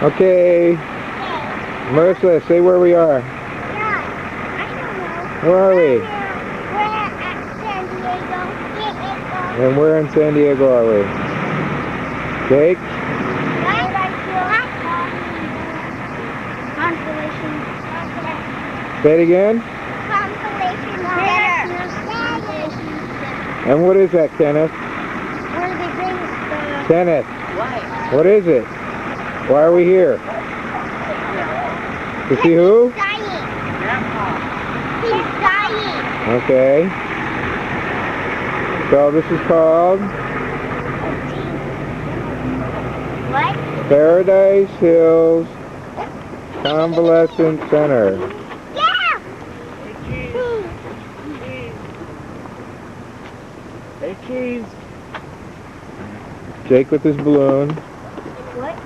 Okay, Melissa, say where we are. Where are we? And where in San Diego are we? Jake? Say it again? And what is that, Kenneth? Kenneth, what is it? Why are we here? To see who? He's dying. Okay. So this is called What? Paradise Hills Convalescent Center. Yeah. Hey, Keys. Jake with his balloon. What?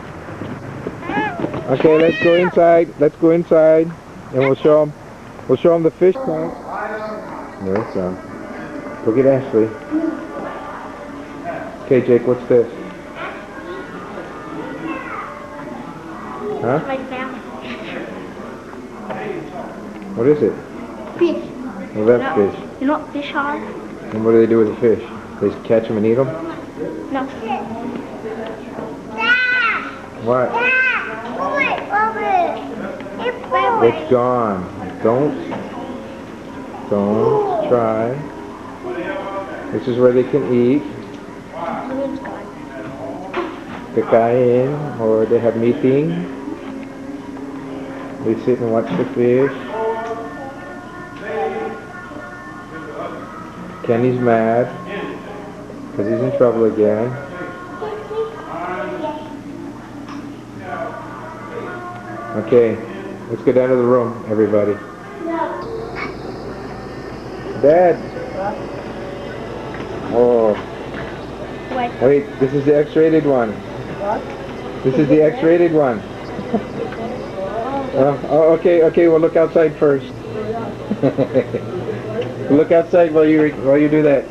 Okay, let's go inside. Let's go inside, and we'll show them. We'll show them the fish tank. There's some. Go get Ashley. Okay, Jake, what's this? Huh? What is it? Fish. Well, that's fish. You know what fish are? And what do they do with the fish? They just catch them and eat them? No. What? It's gone. Don't try. This is where they can eat. Kakain, or they have meeting. They sit and watch the fish. Kenny's mad because he's in trouble again. Okay, let's go down to the room, everybody. Dad. Oh. Wait, this is the X-rated one. This is the X-rated one. Oh, okay, well look outside first. Look outside while you do that.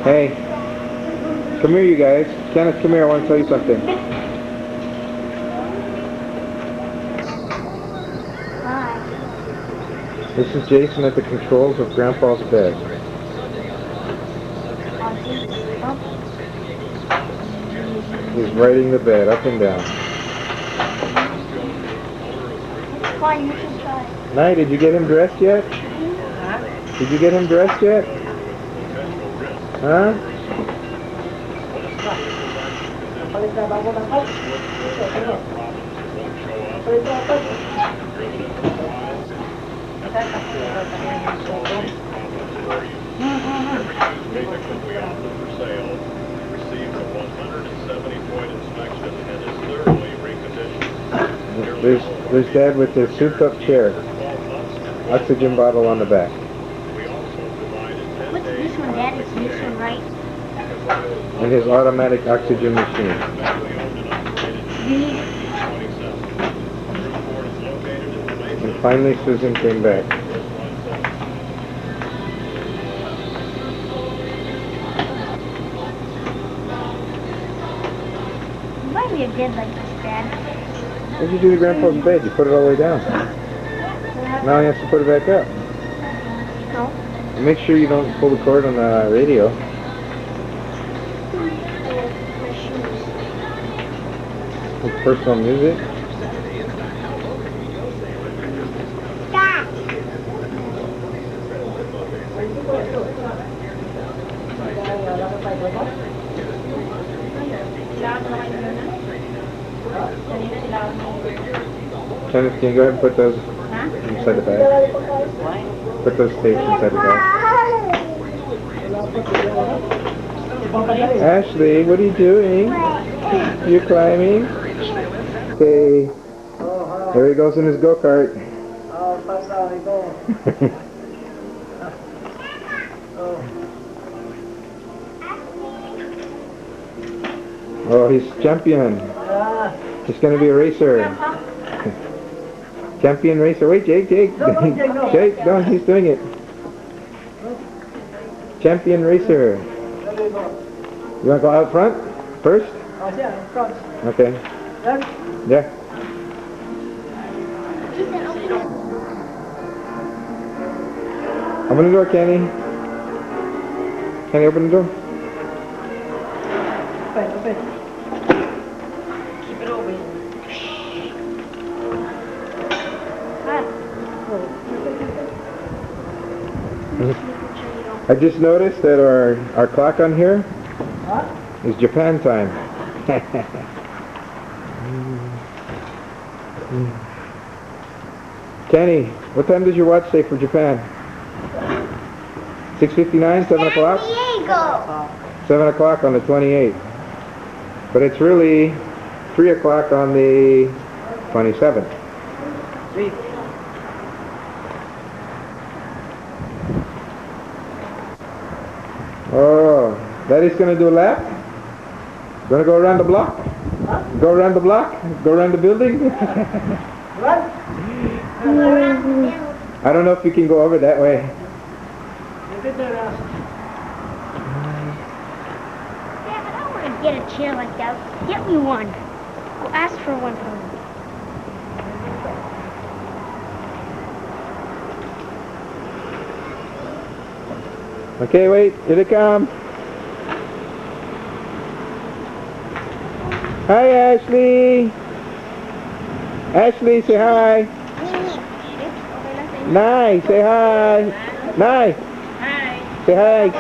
Hey, come here, you guys. Kenneth, come here. I want to tell you something. Hi. This is Jason at the controls of Grandpa's bed. He's riding the bed up and down. Fine, you should try. Nye, did you get him dressed yet? Did you get him dressed yet? Huh? There's Dad with his souped-up chair. Oxygen bottle on the back. What's this one, Dad? It's this one, right? And his automatic oxygen machine. You need it. And finally Susan came back. Why do you bed like this, Dad? What did you do to Grandpa's bed? You put it all the way down. Now he has to put it back up. No. Make sure you don't pull the cord on the radio. With personal music. Dad. Kenneth, can you go ahead and put those inside the bag? Put those tapes inside the bag. Ashley, what are you doing? You're climbing? Okay. There he goes in his go-kart. Oh, he's champion. He's going to be a racer. Champion racer. Wait, Jake. Jake, no, he's doing it. Champion racer. You want to go out front? First? Oh, yeah, front. Okay. Left. Yeah. Ethan, open it. Open the door, Kenny. Kenny, open the door. Open. Keep it open. I just noticed that our clock on here Huh? is Japan time. Kenny, what time does your watch say for Japan? 6:59, 7 o'clock? San Diego. 7 o'clock on the 28th. But it's really 3 o'clock on the 27th. 3. Oh, Daddy's gonna do a lap? Gonna go around the block? Huh? Go around the block? Go around the building? What? I don't know if you can go over that way. Look at that ass. Yeah, but I want to get a chair like that. Get me one. I'll ask for one from you. Okay, wait, here they come. Hi, Ashley. Ashley, say hi. Nai, say hi. Nai. Hi. Say hi.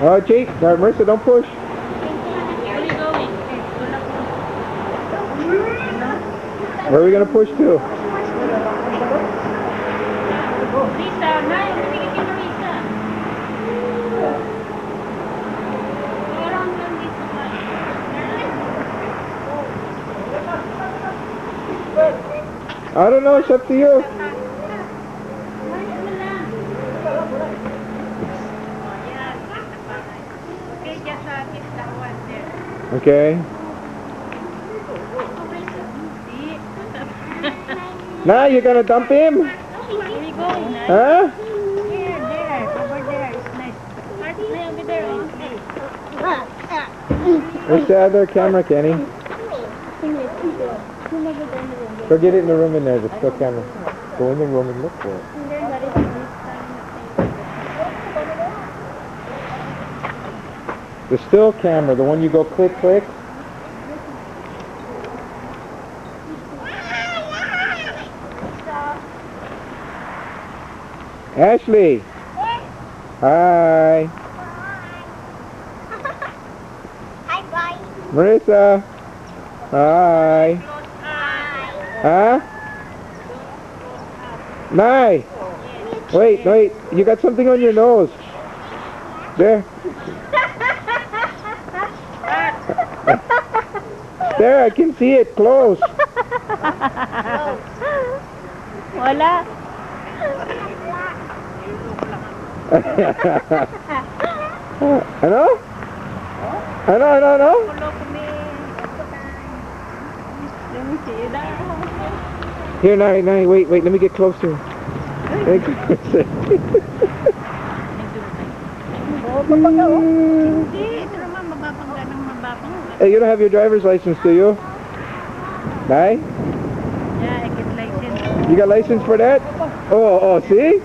Oh, Jake, Marissa, don't push. Where are you going? Where are we gonna push to? Risa, Nay, bumigay kay Risa. Meron lang dito ba? I don't know, it's up to you. Okay, just keep that one there. Okay. Now you're gonna dump him? Where are you going, Nay? Huh? Here, there, over there. It's nice. Heart, Nay, over there. Where's the other camera, Kenny? Go get it in the room in there, the still camera. Go in the room and look for it. The still camera, the one you go click, click. Ashley! Hi! Hi, bye. Marissa! Hi! Huh? Nai! Wait, wait, you got something on your nose. There. There, I can see it close. Wala. Ano? Ano? Hello, kami. Let me see that. Here, Nai, wait, let me get closer. Let me get closer. Hindi, ito naman mababangga ng mababangga. Hey, you don't have your driver's license, do you? Nai? Yeah, I get license. You got license for that? Oh, see?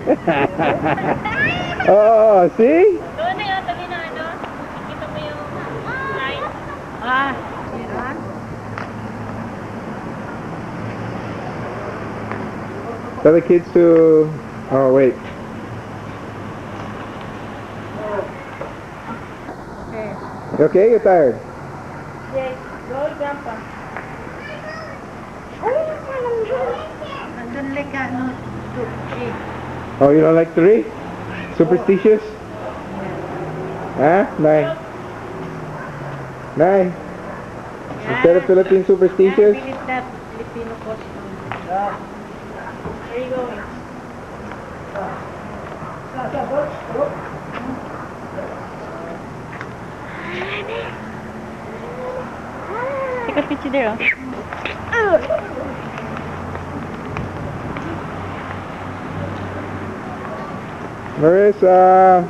Oh, see? Doon na yung tabi na ano. Kita mo yung line. Ah, yun. Tell the kids to... Oh, wait. Okay. You okay? You're tired? Yes, go, Grandpa. Nandun like ano, 2, 3. Oh, you don't like 3? Superstitious? Huh? Nai? Instead of Philippine superstitious? I believe that Filipino costume. Where are you going? Take a picture there, oh. Marissa.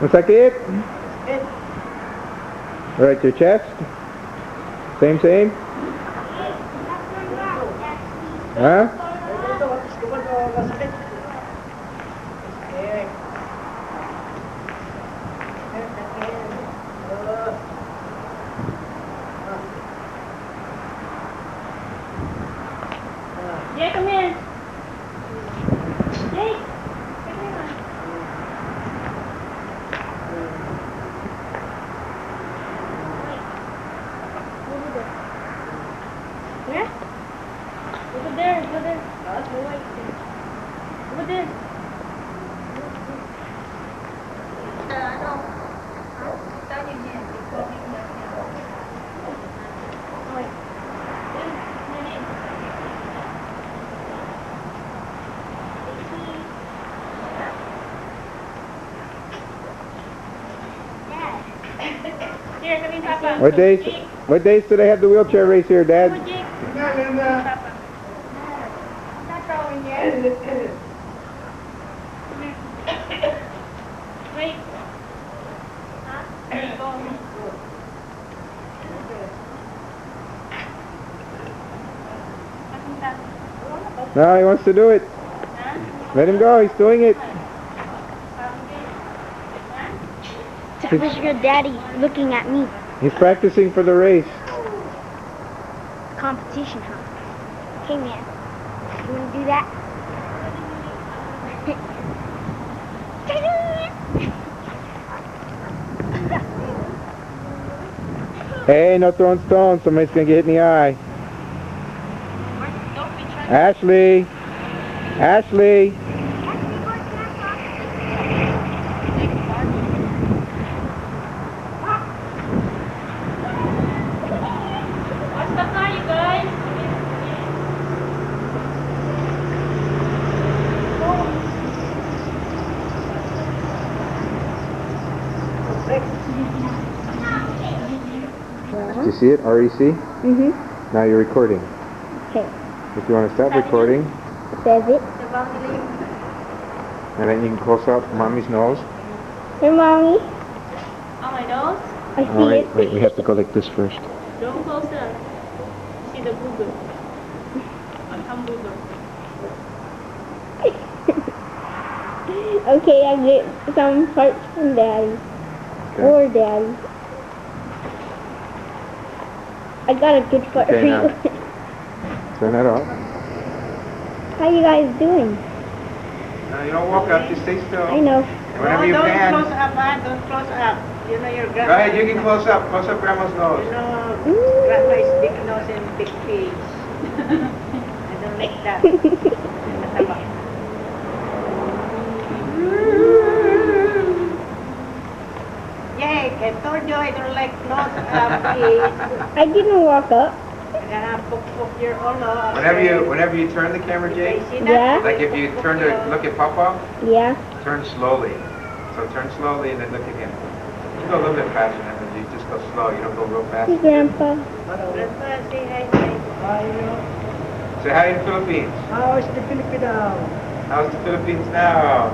Masakit? Right, your chest? Same? Huh? Jake, come here. Jake, come here. Where? Over there, over there. Over there. Here, come in, Papa. What days do they have the wheelchair race here, Dad? Come on, Jake. Papa. Not going yet. Wait. Huh? Go. No, he wants to do it. Huh? Let him go, he's doing it. It's a picture of Daddy looking at me. He's practicing for the race. Competition, huh? Hey, man. You want to do that? Hey, no throwing stones, somebody's gonna get hit in the eye. Don't be trying Ashley! Ashley! What's the car, you guys? Did you see it? REC? Mm-hmm. Now you're recording. Okay. If you want to stop recording, Says it. and then you can close up Mommy's nose. Hey, Mommy. On my nose? I see Oh, wait, it. wait, we have to go like this first. Don't close up. See the booger. Come booger. Okay, I get some parts from Daddy. Okay. Or Daddy. I got a good part Okay, for now. you. Turn that off. How you guys doing? No, you don't walk up, you stay still. I know. Whenever you don't can. close up, man. Don't close up. You know your Go grandma. ahead, you can close up Grandma's You nose. know, grandma is big nose and big face. I don't like that. Mataba. Yay, I told you I don't like close up, please. I didn't walk up. I'm gonna poke your ulo. Whenever you turn the camera, Jake, See that? Yeah. like if you turn to look at Papa, Yeah. turn slowly. So turn slowly and then look at him. You go a little bit faster than that, you just go slow, you don't go real fast. Hey, Grandpa. Grandpa, say hi, hi. Say hi in the Philippines. How is the Filipino? How's the Philippines now?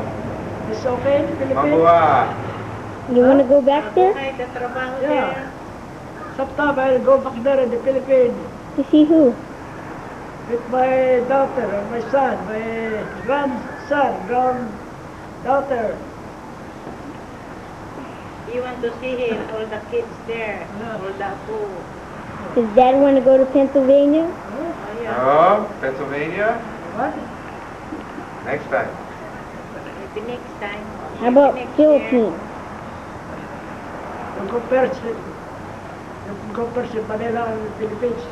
Is okay, the Philippines? Mabua. You want to go back there Hi, the trabaho there. Sometime I'll go back there in the Philippines to see who? with my daughter and my son, my grandson, granddaughter. You want to see him, all the kids there, all the food. Does Dad want to go to Pennsylvania? Oh, yeah. Oh, Pennsylvania? What? Next time. Maybe next time. How about Next Philippines? You compare Manila and the Philippines.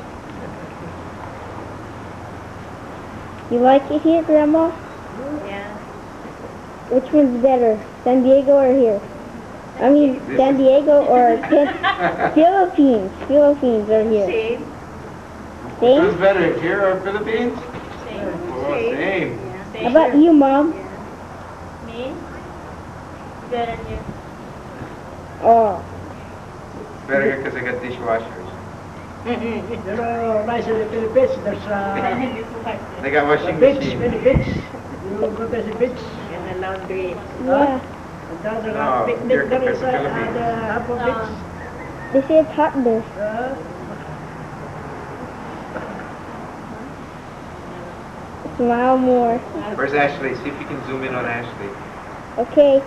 You like it here, Grandma? Yeah. Which one's better, San Diego or here? I mean, San Diego or Philippines? Philippines or here? Same. Which one's Same? better, here or Philippines? Same. Oh, same. How about you, Mom? Me? Better here. Oh. Better here because I got dishwashers. You know, nice in the Philippines, there's They got a washing beach, machine. many beach. You go to the beach. And a laundry. Yeah. And there's No, a here picnic there compared to inside Philippines. the Happo Beach. They say it's hot there. Smile more. Where's Ashley? See if you can zoom in on Ashley. Okay.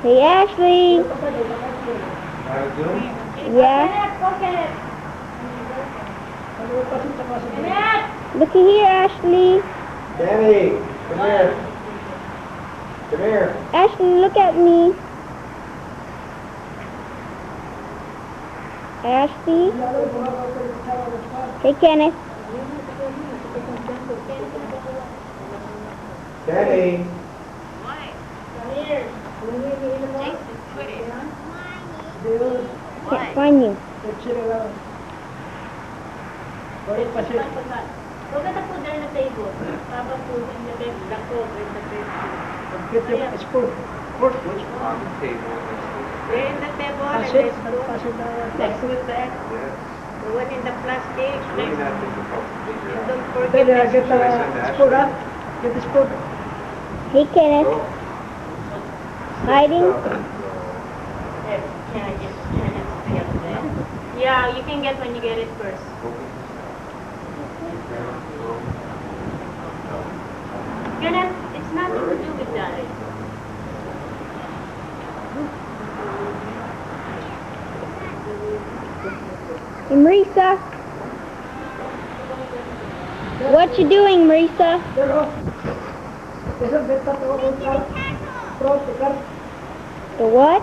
Hey, Ashley. Zoom? Yeah? Looky here, Ashley. Danny, come here. Come here. Ashley, look at me. Ashley. Hey, Kenneth. Danny. Can't find you. Look at the food there on the table. Papa food in the table. The coke in the table. It's food. Food. On the table. They're in the table and Pass there's it. food. Pass it There's food there. Yes. The one in the plastic. It's really not difficult to And figure out. don't forget Then this. get Should I send the spoon, huh? Get the spoon. Hey, Kenneth. Go. Hiding? Yeah, you can get when you get it first. Kenneth, it's nothing to do with that. Hey, Marisa. What you doing, Marisa? The what?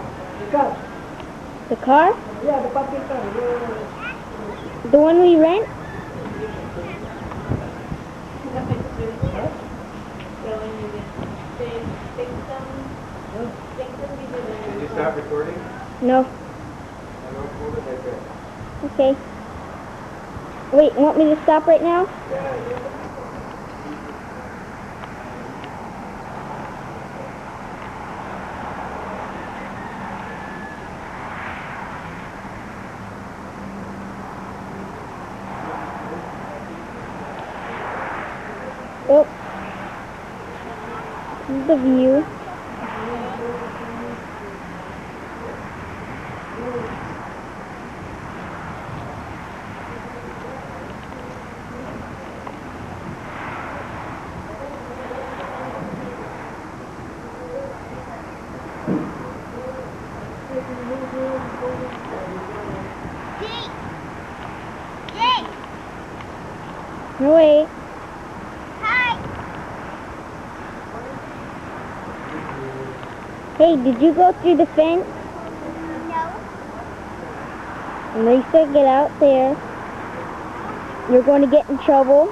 The car? Yeah, the puppy car. The one we rent? Did you stop recording? No. I don't hold it like that. Okay. Wait, want me to stop right now? Oh. This is the view. No, wait. Hey, did you go through the fence? No. Marisa, get out there. You're going to get in trouble.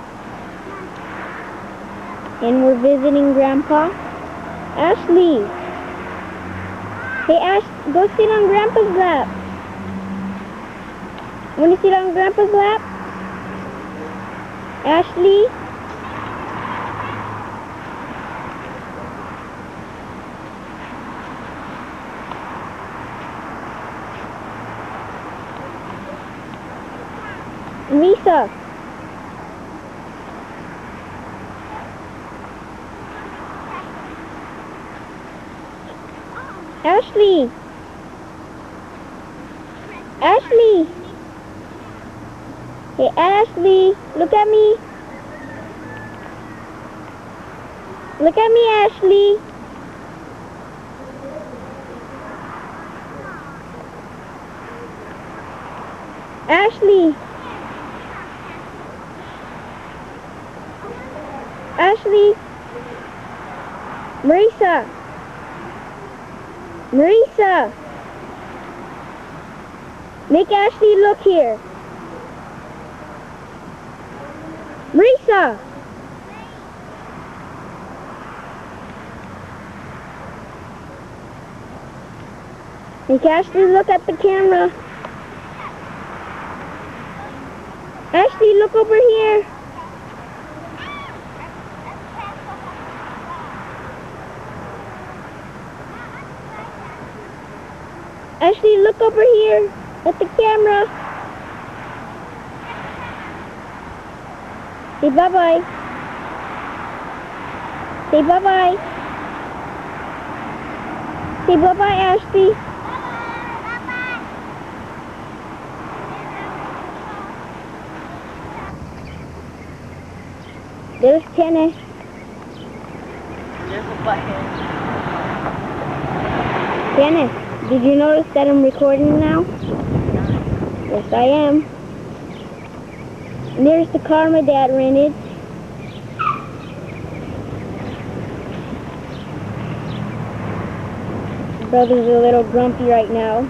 And we're visiting Grandpa. Ashley. Hey, Ash, go sit on Grandpa's lap. Want to sit on Grandpa's lap? Ashley? Marisa. Ashley. Ashley. Hey, Ashley. Look at me. Look at me, Ashley. Ashley. Ashley. Marisa. Marisa. Make Ashley look here. Marisa. Hey, Ashley, look at the camera. Ashley, look over here. Ashley, look over here at the camera. Say bye-bye. Say bye-bye. Say bye-bye, Ashley. There's Kenneth. There's a butthead. Kenneth, did you notice that I'm recording now? Yes, I am. And there's the car my dad rented. Brother's a little grumpy right now.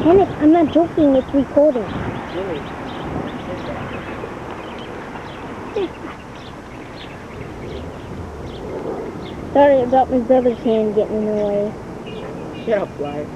Kenneth, I'm not joking, it's recording. Really? Sorry about my brother's hand getting in the way. Shut up, liar.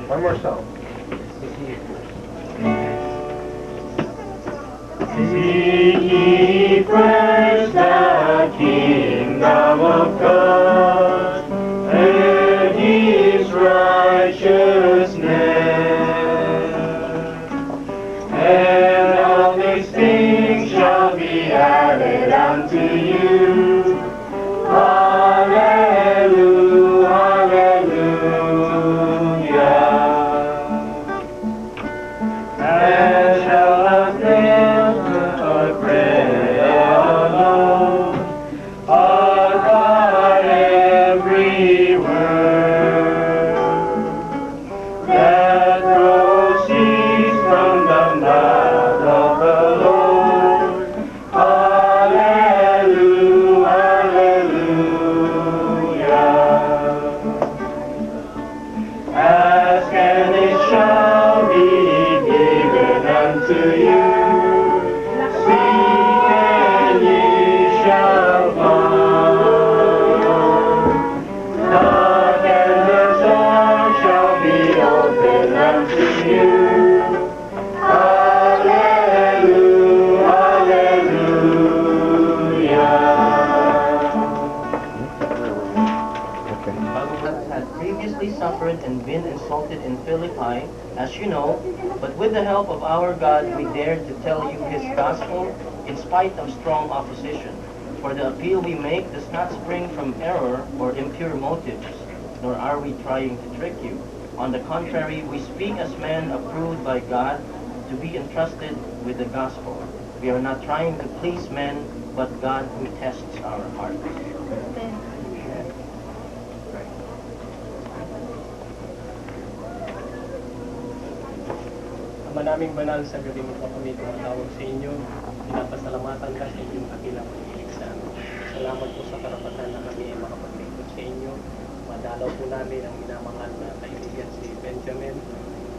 One more song. Seek ye first the kingdom of God and His righteousness, and all these things shall be added unto you. Hallelujah, hallelujah. And shall not live but bread alone, but by every word that proceeds from the mouth of the Lord. Hallelujah, hallelujah. Ask and it shall be given unto you. Seek and ye shall find. Knock and the door shall be opened unto you. Hallelujah, hallelujah. Had previously suffered and been insulted in Philippi, as you know, but with the help of our God we dared to tell you His gospel in spite of strong opposition. For the appeal we make does not spring from error or impure motives, nor are we trying to trick you. On the contrary, we speak as men approved by God to be entrusted with the gospel. We are not trying to please men, but God who tests our hearts. Ama naming banal, sa gabi mo pa kami tumatawag sa inyo. Pinapasalamatan ka sa inyong kakilang pag-ibig sa amin. Salamat po sa karapatan na kami ay makapaglingkod sa inyo. Madalaw po namin ang minamahal na kaibigan si Benjamin.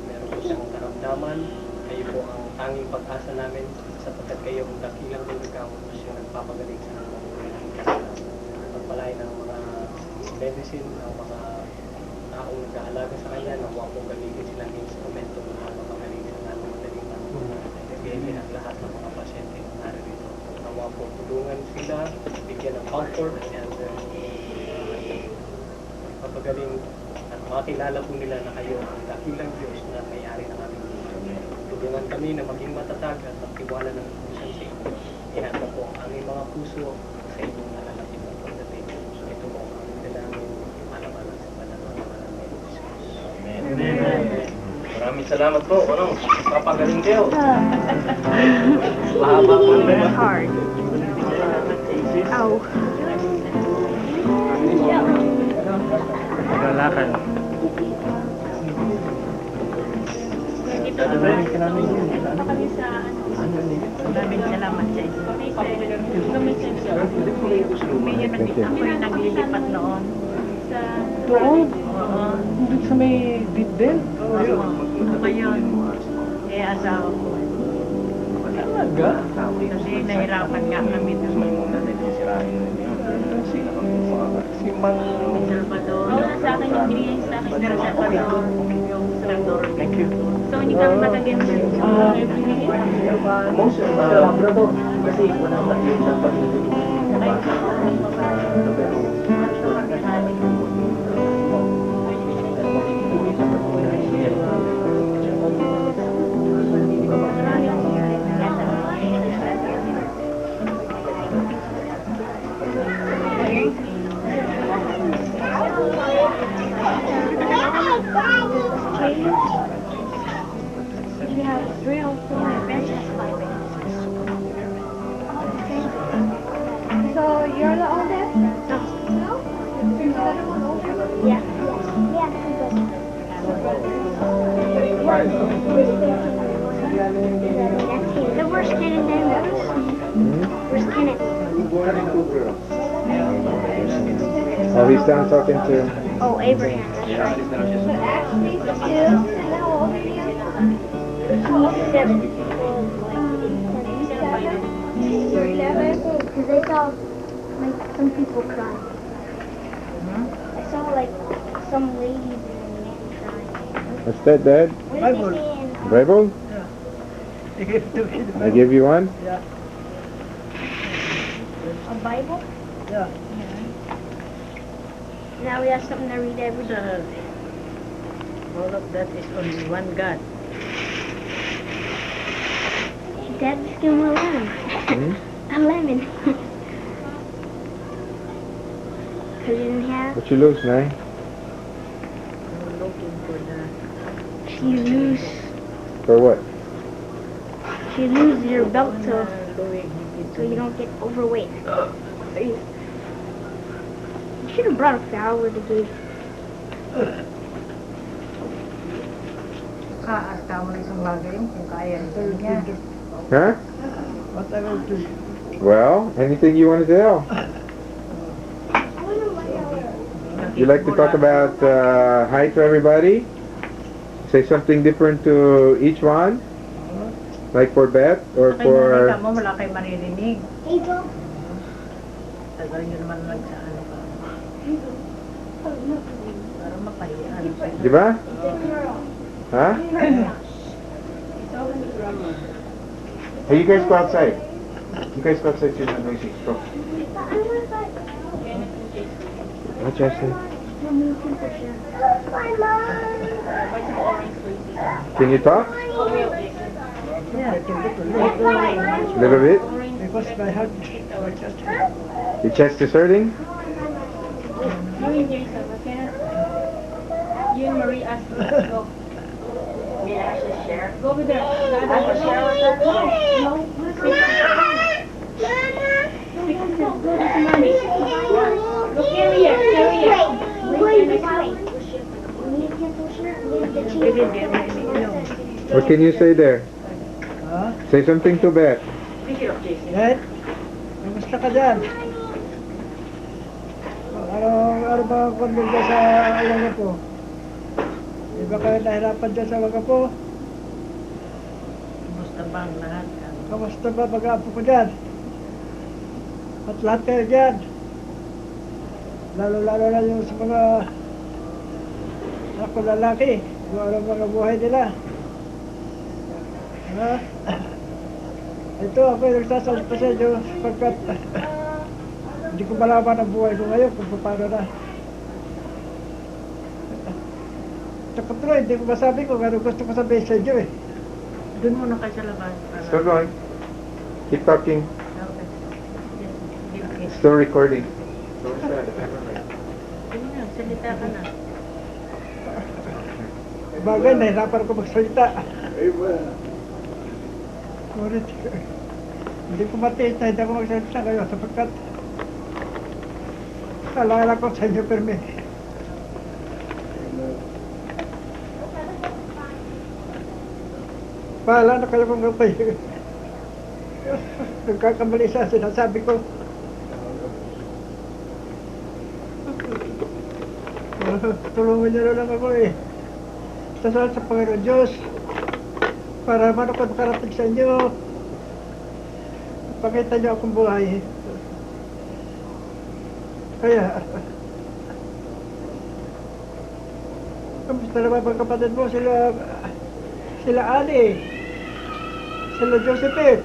Meron po siyang karamdaman. Kayo po ang tanging pag-asa namin sapagkat kayo ang dakilang nagkamot na siyang nagpapagaling sa mga pagpalay ng mga medicine, ng mga taong nag-aalaga sa kanya, nawa po gamitin silang instrumento na mapagaling sa lalong madaling nagiging at lahat ng mga pasyente na narito. Nawa po tulungan sila, bigyan ng comfort and papagaling at makilala po nila na kayo ang dakilang Diyos na may-ari ng aming mundo. Tulungan kami na maging matatag at magtiwala ng pusan sa inyo. Ihanda po ang aming mga puso sa inyong nalalapit ng pagdating. Ito po ang aming dalangin, alam-alam sa panahon ng maraming Diyos. Amen. Maraming salamat po. Anong papagaling kayo? Mahaba po naman. Hard. Ow. Naglalakad. Maraming salamat sa inyo. Kami yung nakita ko yung naglilipat noon. Doon? Oo. Hindi sa may did din? Ano ba yun? Eh, asawa ko. Talaga? Kasi nahirapan nga kami doon. Si Mang... Salvador. Oo, sa akin yung binigay sa akin. Pero Salvador, yung Salvador. Thank you. So, hindi kami matagyan sa Most of Labrador. Kasi wala pa yun sa You have 3 or 4. So you're the oldest? No. No? Is the other one older? Yeah. Yeah. The worst Kenneth then. Where's Kenneth? Oh, he's down talking to... Oh, Abraham. That's right. So actually, 2. And how old are you? 7. You're 11? Because I saw, like, some people crying. I saw, like, some ladies and a man crying. What's that, Dad? What did they say in... Bible? I give you one? A Bible? Yeah. Now we have something to read every day. All of that is only one God. Dad, just give him a lemon. A lemon. Because you didn't have... What you lose, Nay? I'm looking for the... You lose... For what? You lose your belt so Going you don't get overweight. You should have brought a flower to give. mo isang bagay kung kaya niya. Huh? What I will do. Well, anything you want to tell? You like to talk about hi to everybody? Say something different to each one? Like for Beth or for... mo, wala kayo maririnig. Hey, Joe. Tagal nyo naman nagsaano ka. Para mapahiyan. Di ba? Huh? Hey, you guys go outside. You guys go outside, you're not noisy. Go. What, Justin? Can you talk? Yeah, I can get A little bit? because my heart, my chest. Your chest is hurting? You and Marie ask me. Go. Me actually share. Go over there. I will share with her. No. Go to mommy. Go carry it. Carry it. They didn't get me. No. What can you say there? Ha? Say something to Beth. Pick it up, Jason. Ed? Kamusta ka dyan? Ano ba ang kondil ka sa ilang po? Di ba kayo nahirapan dyan sa mga po? Kumusta ba ang lahat? Kamusta ba mag-aapo ko dyan? At lahat kayo dyan? Lalo-lalo na yung sa mga anak ko lalaki. Kung ano mga buhay nila. Ha? Ito, ako yung nagsasalita sa inyo pagkat hindi ko malaman ang buhay ko ngayon kung paano na. Takot hindi ko masabi kung ano gusto ko sabihin sa inyo eh. Doon muna kayo sa labas. Still going. Keep talking. Okay. Still recording. Sige na, salita ka na. Bagay, nahirapan ko magsalita. Ngunit, hindi ko matiis na hindi ako magsalita kayo sapagkat alala ko sa inyo permi. Bahala na kayo kung kapay. Nagkakamali sa sinasabi ko. Tulungan niyo na lang ako eh. Dasal sa Panginoon Diyos para man ako makarating sa inyo. Pakita niyo akong buhay. Kaya, kamusta naman mga kapatid mo? Sila Ali, sila Josephine,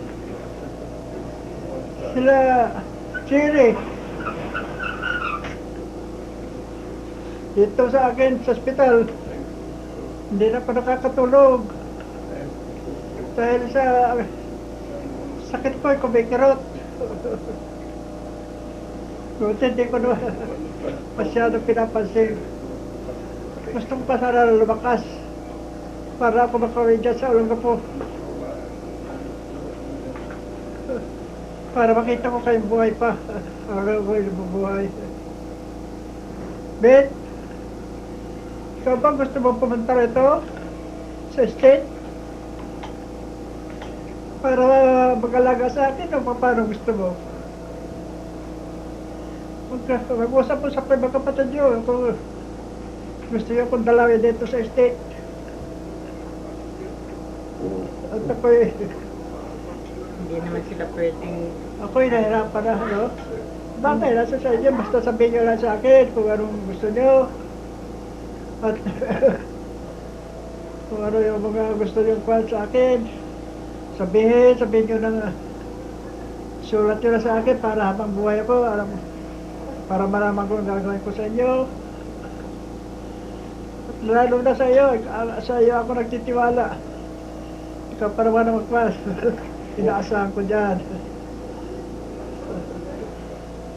sila Chiri. Dito sa akin, sa ospital, hindi na pa nakakatulog. Dahil sa sakit ko, kumikirot. Buti hindi ko na masyado pinapansin. Gusto ko pa sana lumakas para ako makawin dyan sa ulong po. Para makita ko kayong buhay pa. Hanggang ako'y nabubuhay. Ben, ikaw ba gusto mo pumunta rito sa estate? Para mag-alaga sa akin o paano gusto mo? Mag-usap po sa mga kapatid nyo kung gusto nyo kong dalawin dito sa estate. At ako'y... Hindi naman sila pwedeng... Ako'y nahirapan na, ano? Bakit? Nasa sa inyo, basta sabihin nyo lang sa akin kung anong gusto nyo. At kung ano yung mga gusto nyo kuhan sa akin. Sabihin nyo na sulat nyo na sa akin para habang buhay ako, alam mo, para malaman ko ang gagawin ko sa inyo. At lalo na sa iyo ako nagtitiwala. Ikaw pa naman ang magpas. Inaasahan ko dyan.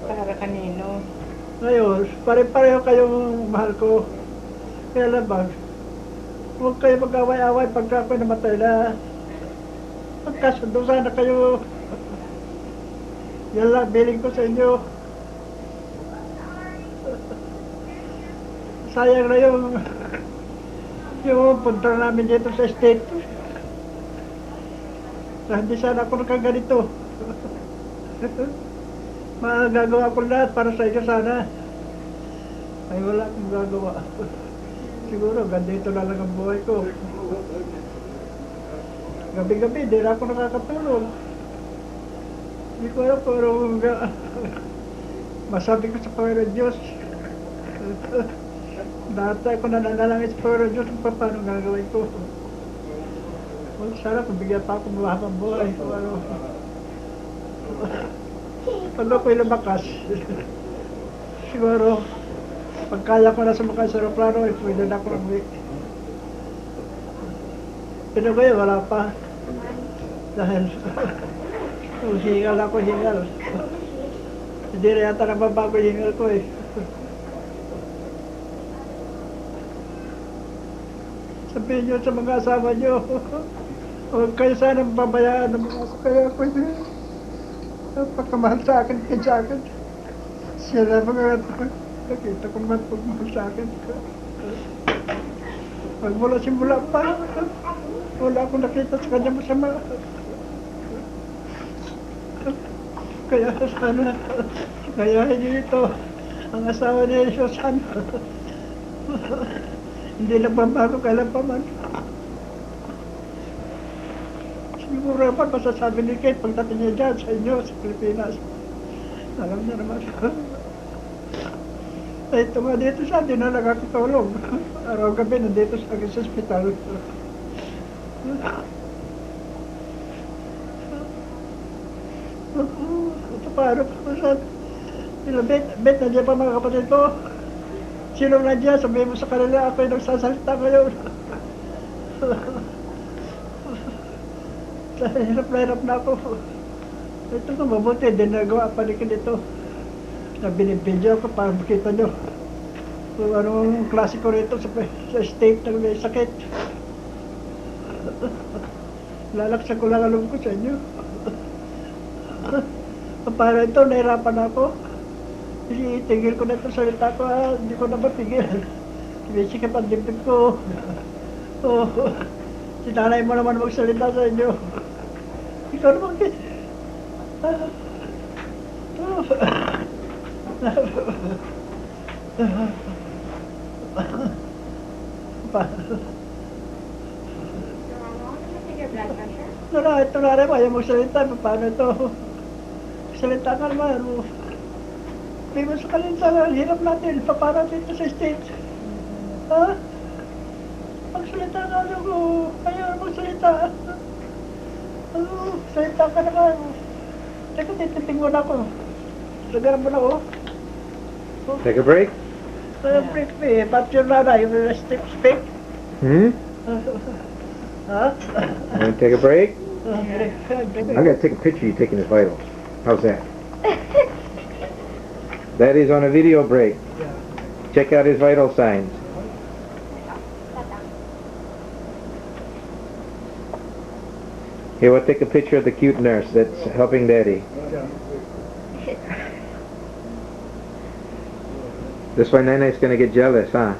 Para kanino? Ngayon, pare-pareho kayong mahal ko. Kaya lang huwag kayo mag-away-away pagka ako'y namatay na. Magkasundo sana kayo. Yan lang, billing ko sa inyo. Sayang na yung punta namin dito sa estate. Na hindi sana ako nakaganito. Magagawa ko lahat para sa inyo sana. Ay wala akong gagawa. Siguro ganito na lang ang buhay ko. Gabi-gabi, di na ako nakakatulog. Hindi ko alam pero masabi ko sa Panginoon Diyos. Dati ako nananalangin sa Panginoon Diyos kung paano gagawin ko. Well, sana pabigyan pa ako mahabang buhay. Ano ko'y lumakas. Siguro, pag kaya ko na sumakay sa aeroplano, pwede na ako umuwi. Pero ngayon, wala pa. Dahil, hingal ako, hingal. Hindi na yata nababago yung hingal ko eh. Sabihin nyo sa mga asawa nyo. Huwag kayo sanang babayaan ng mga asawa. Kaya ako yun. Pagkamahal sa akin, kayo sa akin. Siya na mga nakita ko naman pagmahal sa akin. Magmula simula pa. Wala akong nakita sa kanya masama. Kaya sana, gayahin niyo ito. Ang asawa niya, Susan. Hindi nagbabago kailan pa man. Siguro naman masasabi ni Kate pagdating niya dyan sa inyo, sa Pilipinas. Alam niya naman. Ito nga dito siya, di na nakakatulog. Araw-gabi nandito sa akin sa ospital. Ito paano pa sa... Bet, nandiyan pa mga kapatid ko. Sino nandiyan, sabihin mo sa kanila, ako yung nagsasalita ngayon. Hirap na ako. Ito ko mabuti, din nagawa palikin ito. Na binibidyo ko para makita nyo. Kung anong klase ko rito sa state na may sakit. Lalaksan ko lang alam ko sa inyo. Para ito, nahirapan ako. Itigil ko na ito salita ko, hindi ko na matigil. Kinisikip ang dibdib ko. Sinanay mo naman magsalita sa inyo. Ikaw naman din. Ito na rin, ayaw magsalita. Paano ito? Salita ka naman. May mo sa kanila, hirap natin. Para dito sa stage. Ha? Magsalita ka na ko. Ayaw magsalita. Salita ka na ka. Teka, titiping mo na ako. Lagaran mo na ako. Take a break? Break me. But your nana, you will speak? Huh? You want to take a break? I gotta take a picture of you taking his vitals. How's that? That is on a video break. Check out his vital signs. Here, we'll take a picture of the cute nurse that's helping Daddy. This way Nana's gonna get jealous, huh?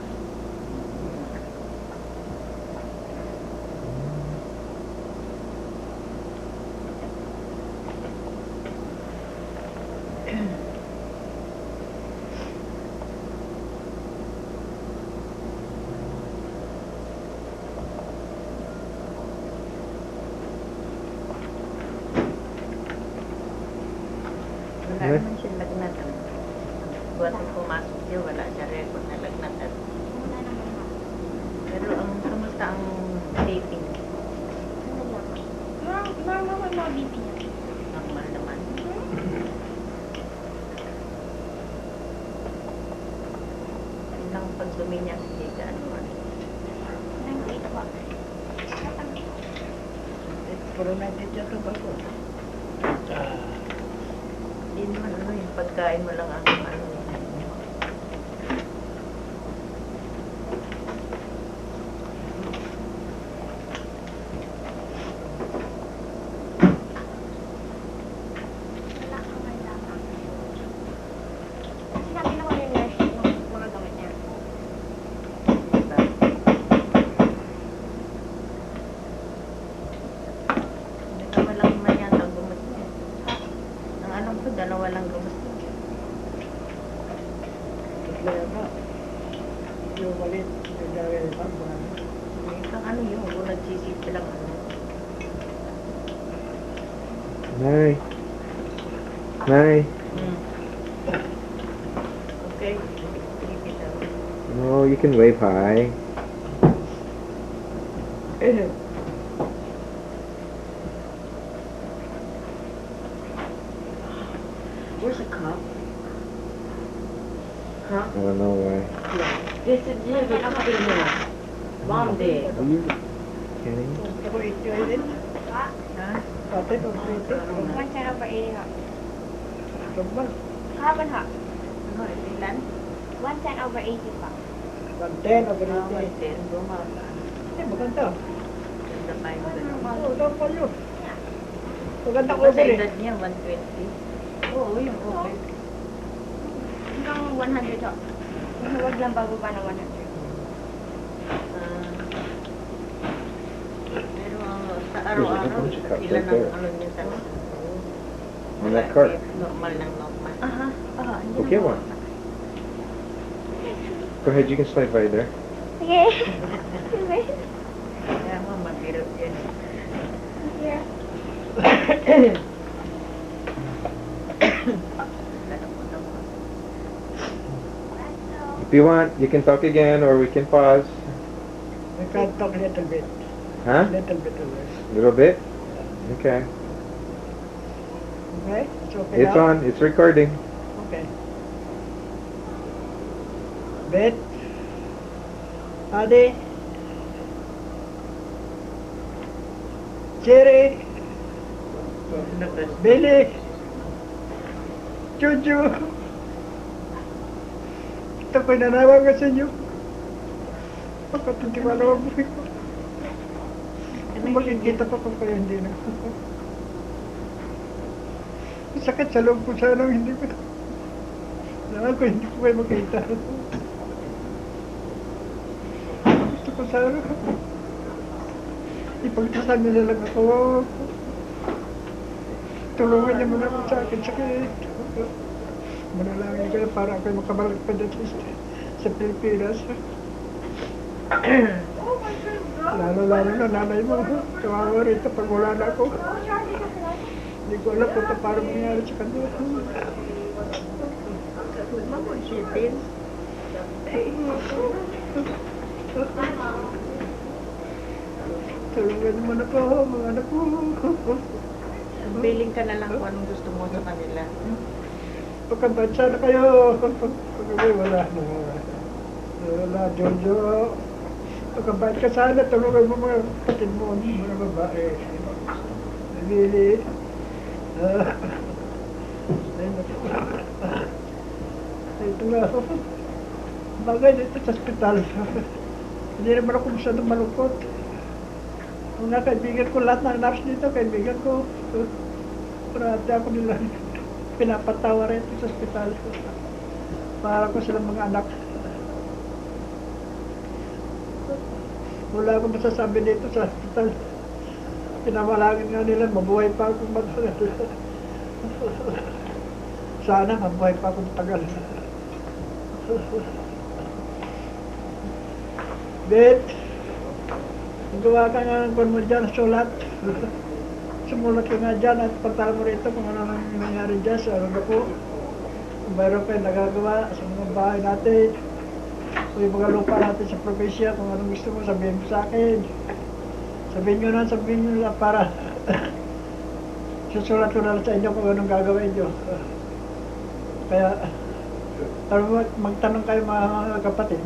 Wala naman siya lagnatan. Buwan nung pumasok siya, wala siya record na lagnatan. Pero kamusta ang dating? Normal mga BP niya. Normal naman. Ilang pagdumi niya sa data, ano ba? 98 po. Puro na dito ba ko? Hindi naman ano, yung pagkain mo lang ang ano. Wala kang malaman. Sinabi na ko yung nurse ng mga gamit niya. Diba? Dalawa lang naman yata ang gumot niya. Ang anong ko, dalawa lang gumot niya. Kaya ba? Yung malit, yung gawin pa. May isang ano yun, kung nagsisip lang ano. Nay. Nay. Okay, sige daw. No, you can wave hi. Where's the cup? Huh? I don't know why. This is here, the cup in here. Mom did. Are you kidding? Ako ito yun. Huh? Ate, ito. One cent over 80 ho. Tumbal. Carbon ho. Ano, ilan? 1 cent over 80 po. 110 o Ah, ganito. 110. Bumaba. Hindi, maganda. Ganda pa yung ganun. Oo, dapat yun. Maganda ko Diba sa din eh. edad niya, 120? Oo, yung okay. Hanggang 100 ho. Huwag lang bababa ng 100. Pero sa araw-araw, ilan ang ano niya sa On that cart. normal ng normal. Aha, aha. hindi Okay, na one. Go ahead, you can slide by there. Okay. Kaya mo, mabirot yan. Here. If you want, you can talk again or we can pause. We can talk a little bit. Huh? Little bit of this. A little bit? Okay. Okay? It's okay It's now? on. It's recording. Okay. Bet. Adi. Jerry. Billy. Juju. Ito ko'y nanawagan sa inyo. Pagkatitiwala ang buhay ko. Kung makikita pa kung kayo hindi na. Sakit sa loob ko sana hindi ko. Alam ko hindi ko kayo makita. Gusto ko sana. Ipagdasal nila lang ako. Tulungan niyo muna ako sa akin. Sakit. Manalangin kayo para ako'y makabalik pa at least sa Pilipinas. Lalo-lalo na nanay mo. Kawawa rito pag wala na ako. Hindi ko alam kung paano mangyari sa kanila. Isipin. Tulungan naman ako, mga anak ko. Feeling ka na lang kung anong gusto mo sa kanila. Pagkabansa na kayo. Pagkabay, wala na. Wala, Jojo. Pagkabansa ka sana, tulungan mo mga kapatid mo, mga babae. Nabili. Ito nga. Bagay dito sa ospital. Hindi naman ako masyadong malungkot. Ang nga kaibigan ko, lahat ng nurse dito, kaibigan ko. Parati ako nila pinapatawa rin sa ospital. Para ko silang mga anak. Wala akong masasabi dito sa ospital. Pinamalangin nga nila, mabuhay pa akong matagal. Sana mabuhay pa akong tagal. Bet, gawa ka nga ng mo dyan, sulat. Sumulat ka nga dyan at pagtala mo rito kung ano nang nangyari dyan sa ano ko. Kung mayroon kayo nagagawa sa mga bahay natin, o yung mga lupa natin sa probinsya, kung anong gusto mo sabihin mo sa akin. Sabihin nyo na para susulat ko na sa inyo kung anong gagawin nyo. Kaya, magtanong kayo mga kapatid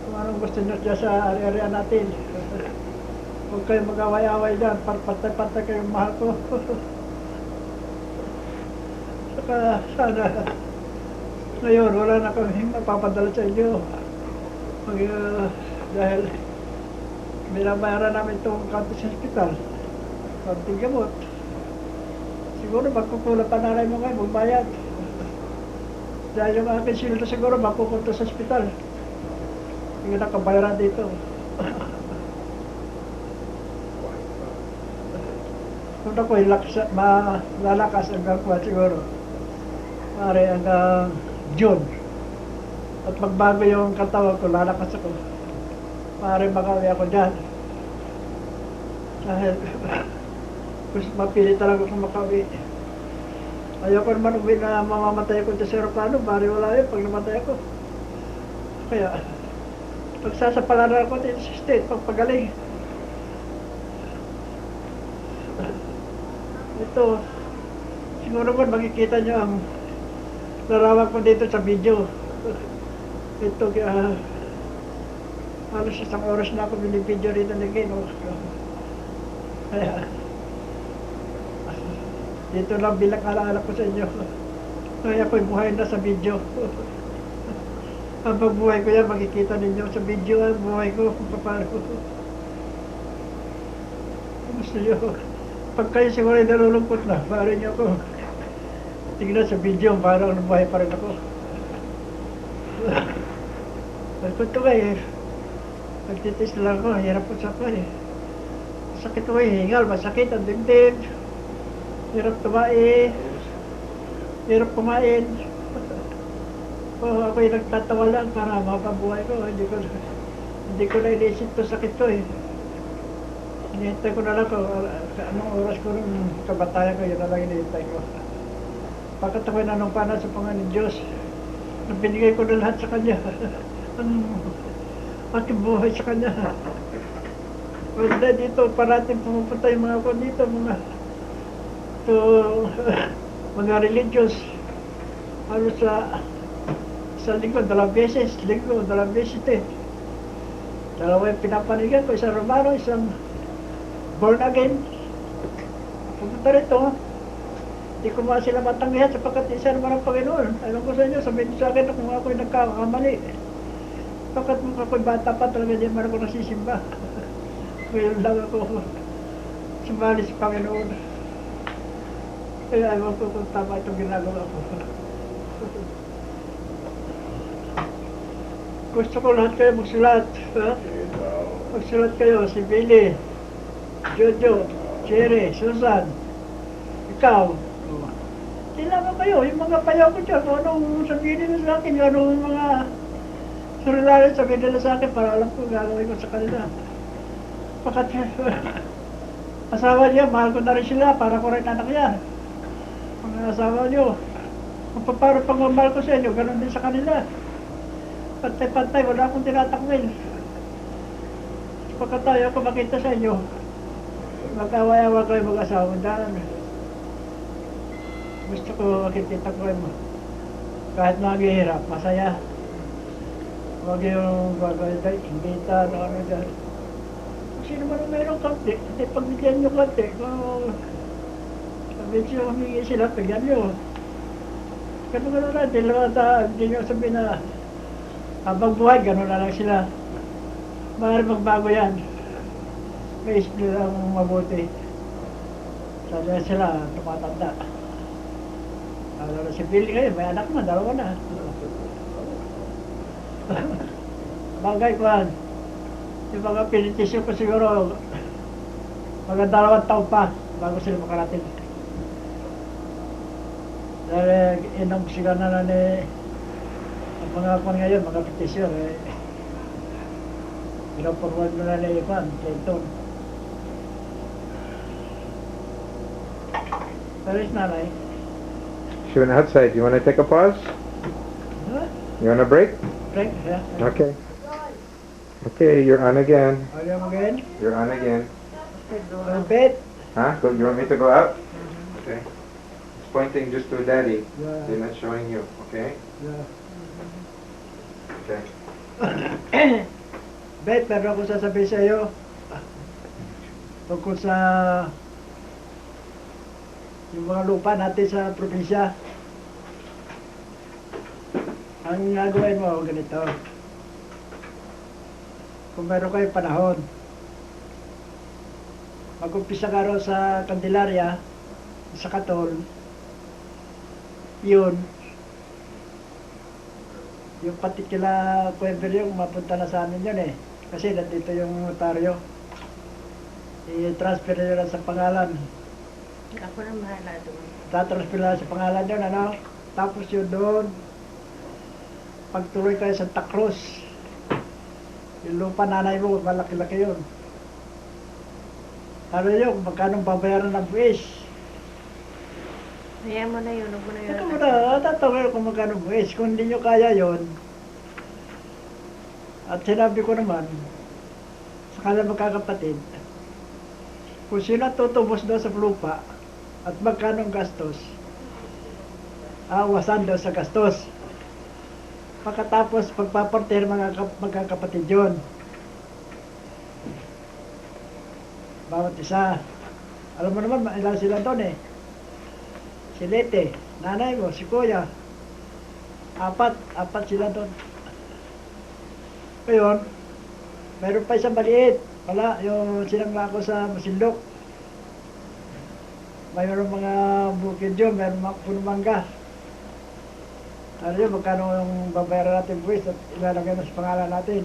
kung anong gusto nyo dyan sa area natin. Huwag kayo mag-away-away dyan, patay-patay kayong mahal ko. Saka sana, ngayon wala na kami mapapadala sa inyo. Dahil binabayaran namin itong kanto sa hospital. Kanting gamot. Siguro magkukulang pa nanay mo ngayon, magbayad. Dahil yung akin sildo siguro magkukunto sa hospital. Hindi nakabayaran dito. Kung ako'y malalakas hanggang kuwan siguro. Mare hanggang June. At magbago yung katawan ko, lalakas ako. Mare makawi ako dyan. Dahil gusto mapili talaga kung makawi. Ayoko naman uwi na mamamatay ko sa seroplano, mare wala yun pag namatay ako. Kaya, pagsasapalaran ako dito sa state, pagpagaling. Ito, siguro man makikita nyo ang larawan ko dito sa video. Ito, halos isang oras na ako binibideo rito na Gino. Kaya, dito lang bilang alaala ko sa inyo. Kaya ako'y buhay na sa video. Ang pagbuhay ko yan, makikita ninyo sa video ang buhay ko kung paano. Gusto nyo, pag kayo siguro ay nalulungkot na, maaari nyo ako tingnan sa video, parang nabuhay pa rin ako. Malungkot ko eh. Nagtitis lang ako, hirap po sa ako eh. Sakit ko eh, hingal, masakit ang dibdib. Hirap tumae. Hirap kumain. Ako'y nagtatawa lang para mapabuhay ko. Hindi ko na inisip to sakit ko eh. Hinihintay ko na lang kung anong oras ko nung kabatayan ko, yun na lang hinihintay ko. Bakit ako'y nanumpanan sa Panginoon Diyos? Binigay ko na lahat sa Kanya. Ang aking buhay sa Kanya. Wala dito, parating pumupunta yung mga ko dito, mga religious. Ano sa linggo, 2 beses, linggo, 2 beses eh. Dalawa yung pinapanigan ko, isang Romano, isang born again. Pupunta rito, hindi ko mga sila matanggihan sapagkat isa naman ang Panginoon. Alam ko sa inyo, sabihin niyo sa akin na kung ako'y nagkakamali. Sapagkat kung ako'y bata pa talaga, hindi man ako nasisimba. Ngayon lang ako sumali sa Panginoon. Kaya ayaw ko kung tama itong ginagawa ko. Gusto ko lahat kayo magsulat. Ha? Magsulat kayo, si Billy, Jojo, Cherry, Susan, ikaw. Kailangan kayo, yung mga payaw ko dyan, kung anong sabihin nila sa akin, yung anong mga surilari sabihin nila sa akin, para alam ko gagawin ko sa kanila. Pakat asawa niya, mahal ko na rin sila, para ko rin anak niya. Mga asawa niyo, kung paano pang-mahal ko sa inyo, ganun din sa kanila. Pantay-pantay, wala akong tinatakwil. Pagkatayo ako makita sa inyo, magkawayawa kayo mag-asawa daan. Gusto ko makikita ko kayo kahit naghihirap, masaya. Huwag yung gagawin tayo, ingita, ano dyan. Sino man mayroong konti, hindi pagbigyan nyo konti. Kung sabihin siya humingi sila, pagyan nyo. Ganun na, hindi nyo sabihin na habang buhay, gano'n na lang sila. Maaari magbago yan. May isip nila ang mabuti. Sana sila tumatanda. Lalo na si Billy ngayon, may anak na, 2 na. Bagay ko yan. Yung mga pinitisyon ko siguro, mga 2 taon pa bago sila makarating. Dahil inangsigan na ni ang mga kwan ngayon, mga petisyon eh. Pinaporwad mo na ni Ivan, Clinton. Where is nanay? She went outside. You want to take a pause? Huh? You want a break? Break, yeah. Okay. Okay, you're on again. Are you again? You're on again. Bed? Huh? So you want me to go out? Okay. It's pointing just to Daddy. Yeah. They're not showing you. Okay? Yeah. Okay. Bet, meron ako sasabihin sa iyo tungkol sa yung mga lupa natin sa probinsya. Ang gagawin mo, ganito. Kung meron kayo panahon, mag-umpisa ka rin sa Candelaria, sa Katol, yun, yung pati kila Pueblo yung mapunta na sa amin yun eh. Kasi nandito yung notaryo. I-transfer nyo lang sa pangalan. Ako nang bahala doon. Tatransfer lang sa pangalan yun, ano? Tapos yun doon, pagtuloy kayo sa Santa Cruz, yung lupa nanay mo, malaki-laki yun. Ano yun, magkano babayaran ng buwis? Hayaan mo na yun, huwag mo na yun. Ito muna, tatawin kung magkano buwis. Kung hindi nyo kaya yun, at sinabi ko naman, sa kanila magkakapatid, kung sino tutubos daw sa lupa, at magkano ang gastos, awasan daw sa gastos. Pagkatapos, pagpapartir magkakapatid yun. Bawat isa. Alam mo naman, ilan sila doon eh. Si Lete, nanay mo, si Kuya. 4 sila doon. Ngayon, meron pa isang maliit. Wala, yung sinangla ko sa Masindok. mayroong mga bukid yun, mayroong mga puno mangga. Ano yun, magkano yung babayaran natin buwis at ilalagay na sa pangalan natin.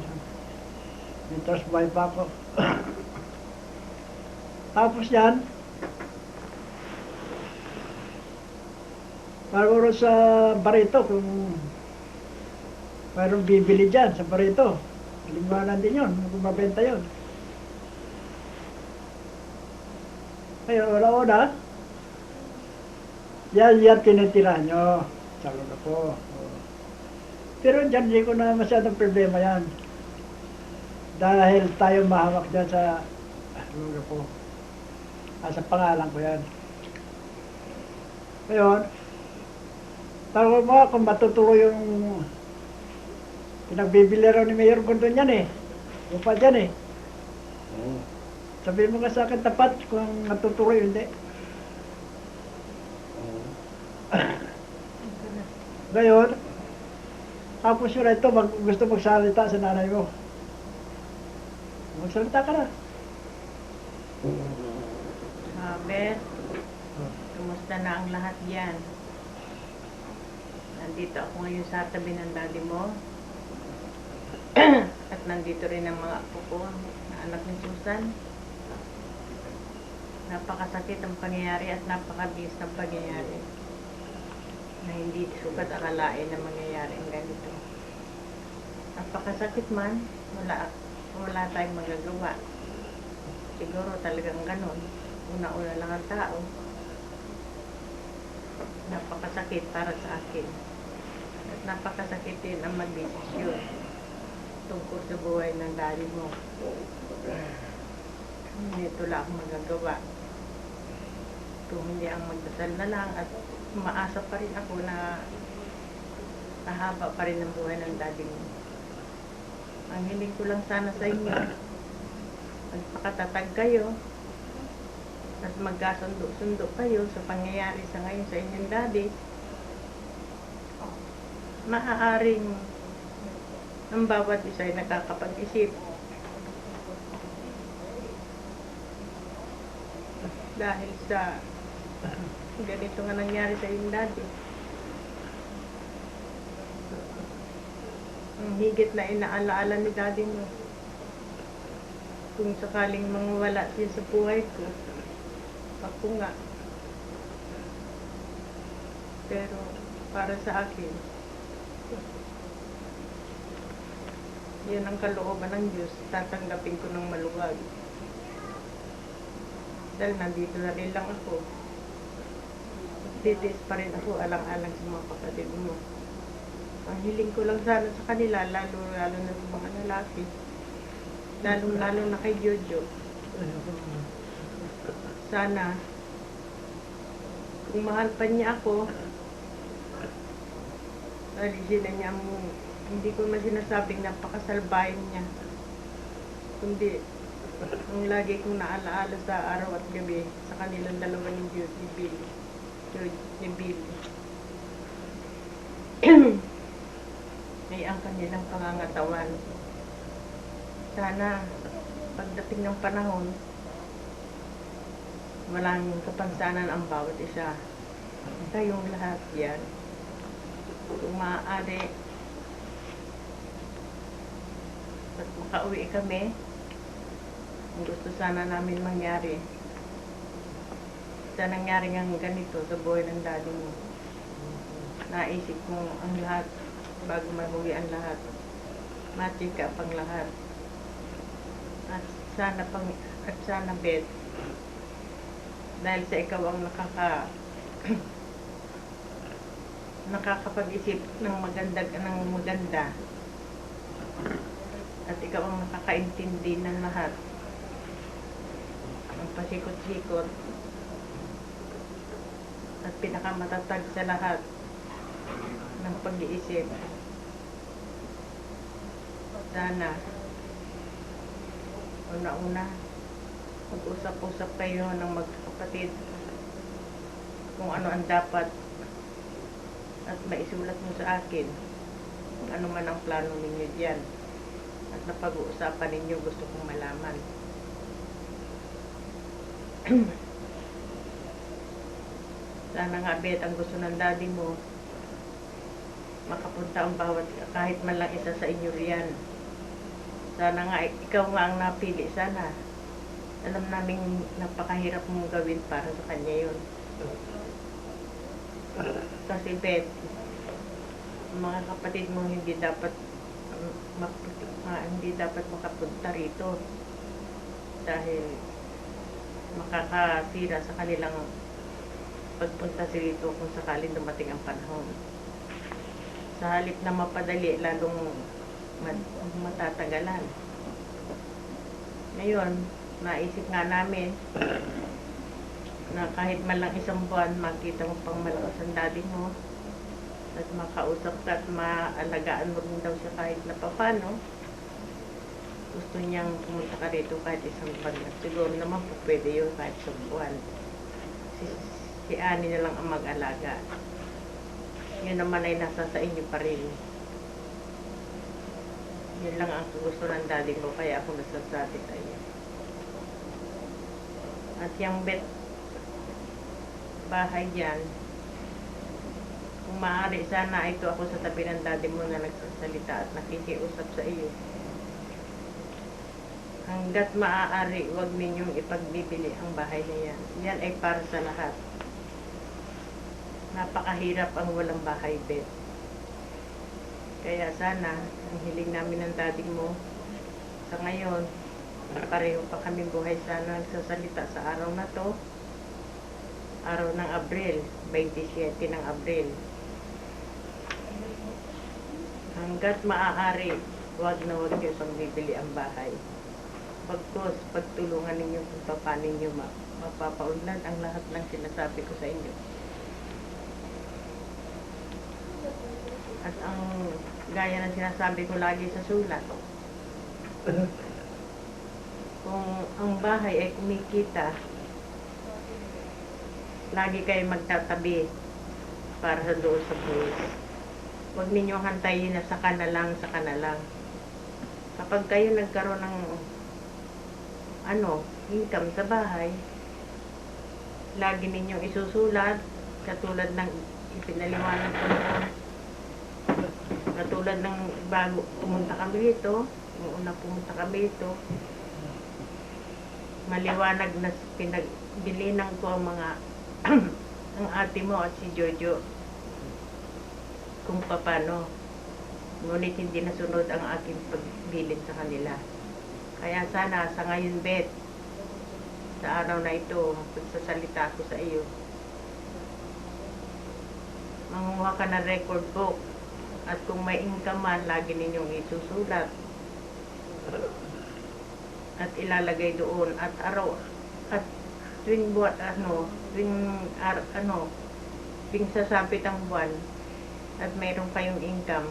May trust buy pa ako. Tapos yan, marunong sa Barito kung mayroong bibili dyan sa Barito. Limanan din yun, kung mabenta yun. Ngayon, wala-wala. Yan tinitira nyo. Sabi ko po. Pero dyan, hindi ko na masyadong problema yan. Dahil tayo mahamak dyan sa, sabi ko po, sa pangalan ko yan. Ngayon, tawag mo kung matuturo yung pinagbibili raw ni Mayor Gondon yan eh. Upa dyan eh. Sabihin mo nga sa akin tapat kung matuturo yun, hindi. Ngayon, tapos yun ito, gusto magsalita sa nanay mo. Magsalita ka na. Beth, kumusta na ang lahat yan? Nandito ako ngayon sa tabi ng daddy mo. At nandito rin ang mga apo ko, na anak ni Susan. Napakasakit ang pangyayari at napakabis ng pangyayari. Na hindi sukat akalain na mangyayari ang ganito. Napakasakit man, wala tayong magagawa. Siguro talagang ganon. Una-una lang ang tao. Napakasakit para sa akin. At napakasakit din ang magdesisyon tungkol sa buhay ng daddy mo. Ito lang ang magagawa. Kung hindi ang magdasal na lang at umaasa pa rin ako na mahaba pa rin ang buhay ng daddy mo. Ang hiling ko lang sana sa inyo, magpakatatag kayo at magkasundo-sundo kayo sa pangyayari sa ngayon sa inyong daddy. Maaaring ang bawat isa ay nakakapag-isip dahil sa ganito nga nangyari sa inyong daddy. Ang higit na inaalaala ni daddy mo kung sakaling mawala siya sa buhay ko, ako nga. Pero para sa akin, yan ang kalooban ng Diyos, tatanggapin ko ng maluwag. Dahil nandito na rin lang ako. Titiis pa rin ako alang-alang sa mga kapatid mo. Ang hiling ko lang sana sa kanila, lalo na sa mga lalaki. Lalo na kay Jojo. Sana, kung mahal pa niya ako, alisin na niya mo. Hindi ko man sinasabing napakasalbahin niya. Kundi, ang lagi kong naalaala sa araw at gabi sa kanilang dalawa ni Billy. Ay ang kanilang pangangatawan. Sana, pagdating ng panahon, walang kapansanan ang bawat isa. Kayong lahat yan. Kung maaari, at makauwi kami, ang gusto sana namin mangyari, sa nangyari ng ganito sa buhay ng daddy mo. Naisip mo ang lahat bago mahuwi ang lahat. Matika pang lahat. At sana Beth, dahil sa ikaw ang nakakapag-isip ng maganda at ikaw ang nakakaintindi ng lahat, ang pasikot-sikot at pinakamatatag sa lahat ng pag-iisip. Sana una-una mag-usap-usap kayo ng magkakapatid kung ano ang dapat at maisulat mo sa akin kung ano man ang plano ninyo diyan at napag-uusapan ninyo, gusto kong malaman. Sana nga, Bet, ang gusto ng daddy mo, makapunta ang bawat, kahit man lang isa sa inyo riyan. Sana nga, ikaw nga ang napili sana. Alam namin napakahirap mong gawin para sa kanya yun. Kasi Bet, mga kapatid mo hindi dapat makapunta rito dahil makakasira sa kanilang pagpunta rito kung sakaling dumating ang panahon. Sa halip na mapadali, lalong matatagalan. Ngayon, naisip nga namin na kahit man lang isang buwan, makita mo pang malakas ang daddy mo at makausap ka at maalagaan mo rin daw siya kahit na papano. Gusto niyang pumunta ka rito kahit isang buwan. Siguro naman po pwede yun kahit isang buwan. Si Ani na lang ang mag-alaga. Yun naman ay nasa sa inyo pa rin. Yun lang ang gusto ng daddy mo, kaya ako nasasabi sa iyo. At yung Bet, bahay dyan, kung maaari sana ito ako sa tabi ng daddy mo na nagsasalita at nakikiusap sa iyo. Hanggat maaari, huwag ninyong ipagbibili ang bahay na yan. Yan ay para sa lahat. Napakahirap ang walang bahay, Bet. Kaya sana, ang hiling namin ng daddy mo, sa ngayon, pareho pa kami buhay sana nagsasalita sa araw na to. Araw ng Abril, 27 ng Abril. Hanggat maaari, huwag na huwag kayo pang bibili ang bahay. Pagkos, pagtulungan ninyo kung paano ninyo mapapaunlad ang lahat ng sinasabi ko sa inyo. At ang gaya ng sinasabi ko lagi sa sulat, kung ang bahay ay kumikita, lagi kayo magtatabi para sa doon sa buwis. Huwag ninyong hantayin na saka na lang. Kapag kayo nagkaroon ng income sa bahay, lagi ninyong isusulat, katulad ng ipinaliwanag ko noon. Katulad ng bago pumunta kami dito, yung una pumunta kami dito, maliwanag na pinagbilinan ko ang mga ang ate mo at si Jojo kung paano. Ngunit hindi nasunod ang aking pagbilin sa kanila. Kaya sana sa ngayon, Bet, sa araw na ito, pagsasalita ko sa iyo, manguha ka ng record book. At kung may income man, lagi ninyong isusulat at ilalagay doon. At araw, at tuwing buwan, tuwing sasapit ang buwan at mayroon kayong income,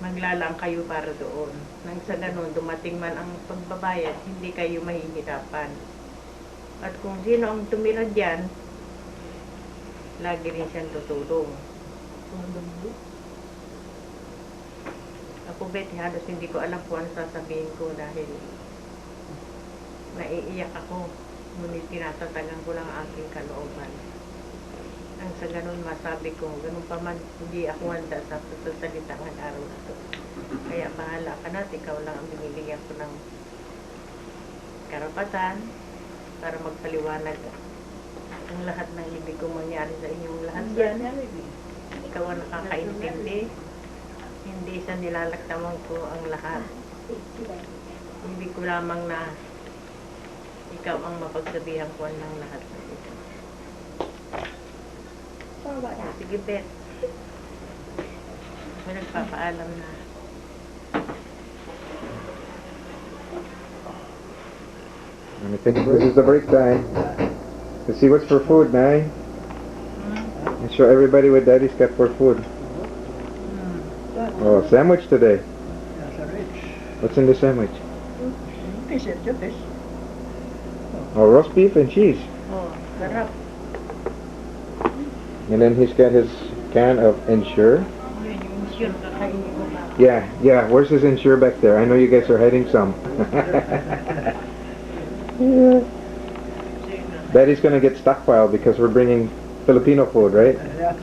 maglalang kayo para doon. Nang sa ganun, dumating man ang pagbabayad, hindi kayo mahihirapan. At kung sino ang tumira dyan, lagi rin siyang tutulong. Ako, Bet, halos hindi ko alam kung ano sasabihin ko dahil naiiyak ako. Ngunit tinatatagan ko lang ang aking kalooban. Ang sa ganun masabi ko, ganun pa man, hindi ako handa sa sasalita ng araw na to. Kaya bahala ka na, ikaw lang ang binibigyan ko ng karapatan para magpaliwanag ang lahat ng ibig kong mangyari sa inyong lahat yan. Ikaw ang nakakaintindi. Hindi sa nilalagtaman ko ang lahat. Ibig ko lamang na ikaw ang mapagsabihan ko ng lahat ng ito. Sige, Bet. Ako nagpapaalam na. I think this is the break time. Let's see what's for food, Nay. And show everybody what Daddy's got for food. Oh, sandwich today. Nasa rich. What's in the sandwich? Fish, fish. Oh, roast beef and cheese. Oh, sarap. And then he's got his can of Ensure. Yun, yung sure kakainin ko ba? Yeah. Where's his Ensure back there? I know you guys are hiding some. Yeah. Daddy's gonna get stockpiled because we're bringing Filipino food, right? Yeah.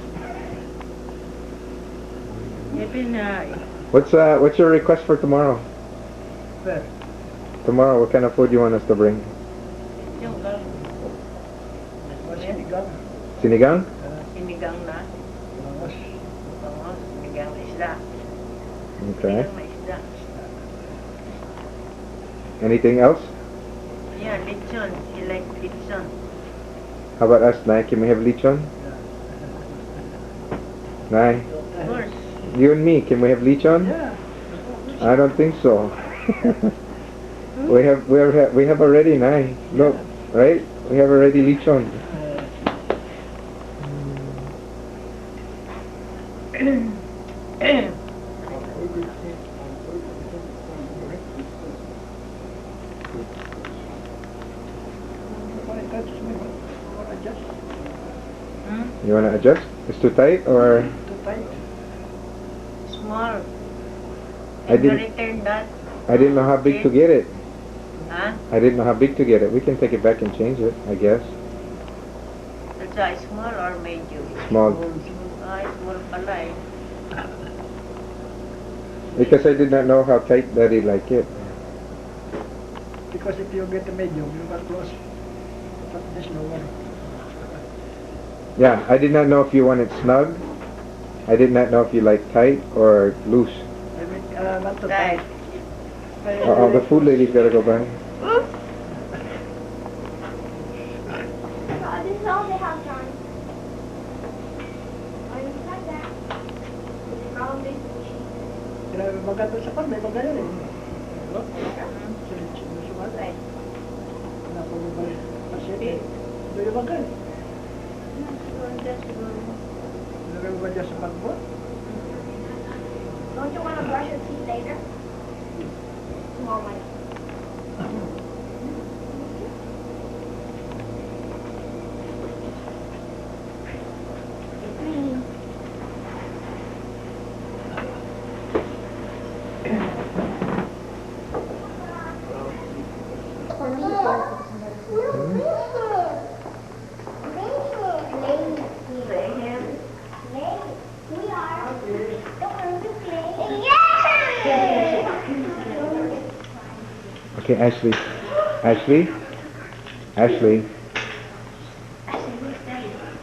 Even What's your request for tomorrow? Well, Tomorrow, what kind of food you want us to bring? yung sinigang. Sinigang? sinigang na, Bangos. bangos, sinigang na isda. Okay. Sinigang na isda. Anything else? Yeah, lechon. He likes lechon. How about us, Nai? Can we have lechon? Nai? Of course. You and me, can we have lechon? Yeah. I don't think so. we have already, Nai. Look, right? We have already lechon. You wanna adjust? It's too tight, or Too tight. Small. I Can you didn't- return that? I didn't know how big to get it. Huh? I didn't know how big to get it. We can take it back and change it, I guess. That's a small or medium? Small. Small pala eh. Because I did not know how tight Daddy like it. Because if you get a medium, you got close. But this no one. Yeah, I did not know if you want it snug. I did not know if you like tight or loose. I mean, not too Right. tight. Uh-oh, the food lady's gotta go by. This is all they have, John. Or you like that. It's probably sushi. Grabe magato sa pan, may magayon eh. Diba? Sulit-sulit. Right. Napagubay. Kasi, do you bagay? Lagay ba dyan sa bag mo? Don't you want to brush your teeth later? Small one. It's green. Okay, Ashley. Ashley? Ashley.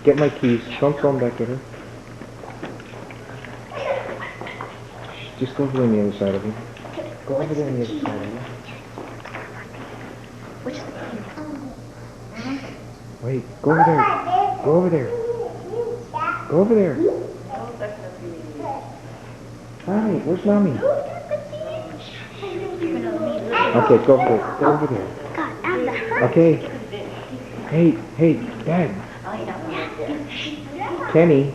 Get my keys. Don't throw them back at her. Shh, just go over there on the other side of me. Go over there on the other side of me. Wait, go over there. Go over there. Go over there. Hi, where's Mommy? Okay, go over there. Go over there. Okay. Hey, Dad. Kenny.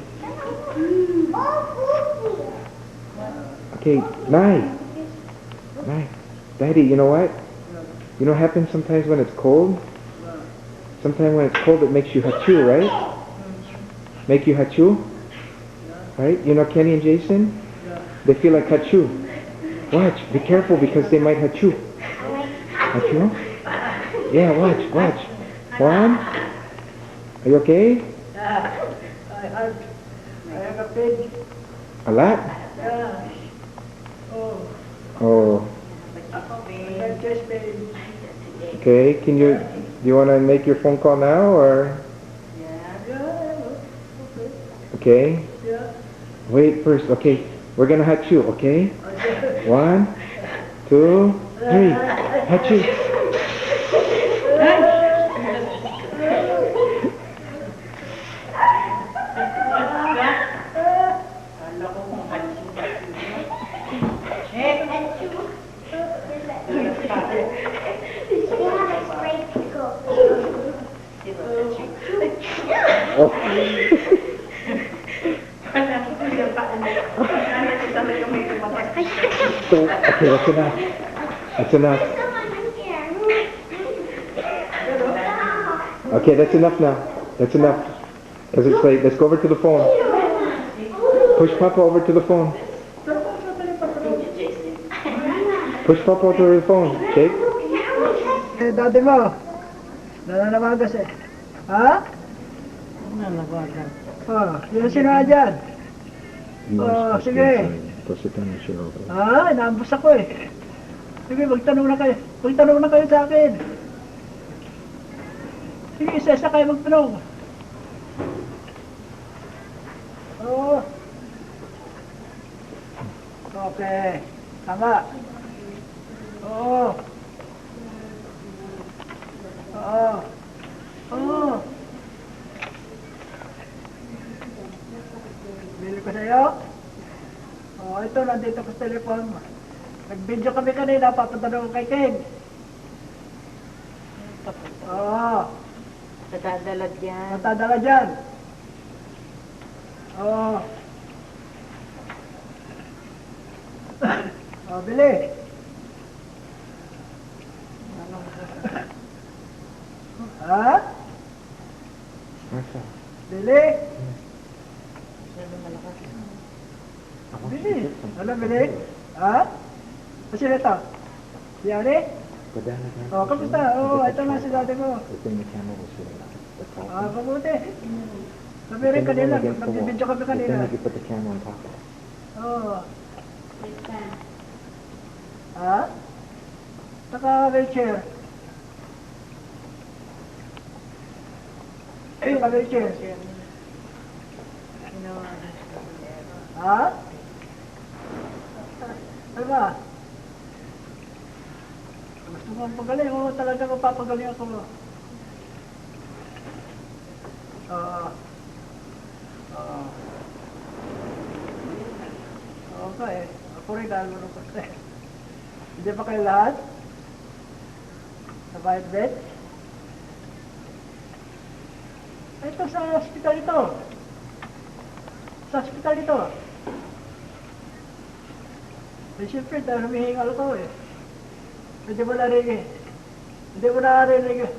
Okay, Nai. Daddy, you know what? You know what happens sometimes when it's cold? Sometimes when it's cold it makes you hachu, right? Make you hachu? Right? You know Kenny and Jason? They feel like hachu. Watch, be careful because they might hachu. Hachu? Yeah, watch. 1. Are you okay? I have a pig. A lot? Yeah. Oh. I got chest pain. Okay, do you want to make your phone call now or? Yeah. Okay. Yeah. Wait first, okay. We're gonna hachu, okay? 1, 2, 3. Hachu. Oh. Okay, that's enough. That's enough. Okay, that's enough now. That's enough. Because it's late. Let's go over to the phone. Push Papa over to the phone. Push Papa over to the phone, Jake. Eh, dati mo. Nananawagas eh. Ha? Nalabagan. Oh, sino na dyan? Oh, sige. Ah, inaambos ako eh. Sige, magtanong na kayo. Magtanong na kayo sa akin. Sige, isa-isa kayo magtanong. Oh. Okay. Tama. Oo. Oo. Oo. Bili ko sa'yo. Oh, ito, nandito ko sa telepon. Nag-video kami kanina, papatanong ko kay King. Oo. Natadala dyan. Matadala dyan. Oo. Oh, bili. Ha? Martha. Bili. I want you Bili. to get some. Ano, bili? Ha? Kasi ito. Si Ari? Go down again. Oh, kamusta? Oh, ito na si dati mo. Within the camera was sitting on the top. Ah, kamuti. Sabi rin kanina, nagbibidyo kami kanina. Then you put the camera on top of it. Oo. Ha? Naka-wheelchair. Naka-wheelchair. Ha? Ano ba? Gusto mo ang pagaling? Oo, talaga mapapagaling ako. Oo. Oo. Oo ka eh. Ako rin dahil marunong ko eh. Hindi ba kayo lahat? Sa bayad bed? Ito sa hospital ito. Sa hospital ito. Eh, siyempre, dahil humihingal ko eh. Hindi mo narinig eh. Hindi mo narinig eh.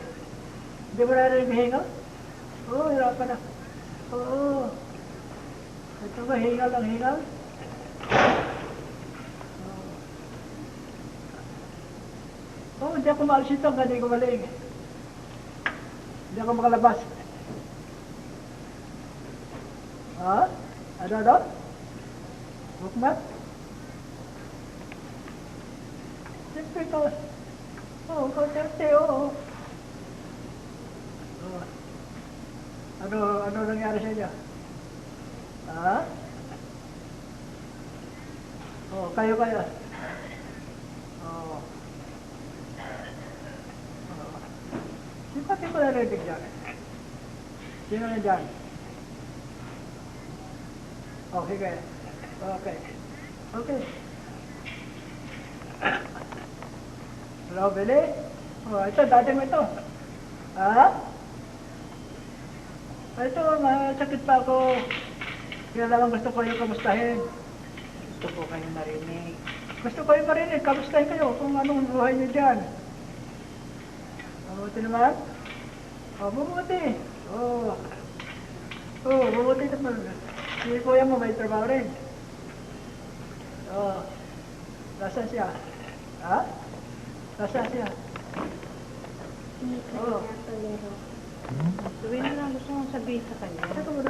Hindi mo narinig hingal? Oo, hirapan na. Oo. Ito ba, hingal ang hingal? Oo, hindi ako maalis ito, hindi ko maling. Hindi ako makalabas. Ha? Ano? Bukmat? Siyempre ito. Oo, konserte, oo. Ano nangyari sa inyo? Ha? Oo, kayo. Oo. Sino ko narinig dyan? Sino na dyan? Oh, sige. Okay. Hello, Billy? Oh, ito, dati mo ito. Ha? Ito, masakit pa ako. Kaya naman gusto ko yung kamustahin. Gusto ko kayo marinig. Gusto ko yung marinig, kamustahin kayo kung anong buhay niyo dyan. Mabuti naman? Oh, mabuti. Oh, mabuti naman. Si kuya mo may trabaho rin. Oh, nasaan siya? Ha? Nasaan siya? Hindi ko na palero. Sabihin mo lang gusto mong sabihin sa kanya. Ito mo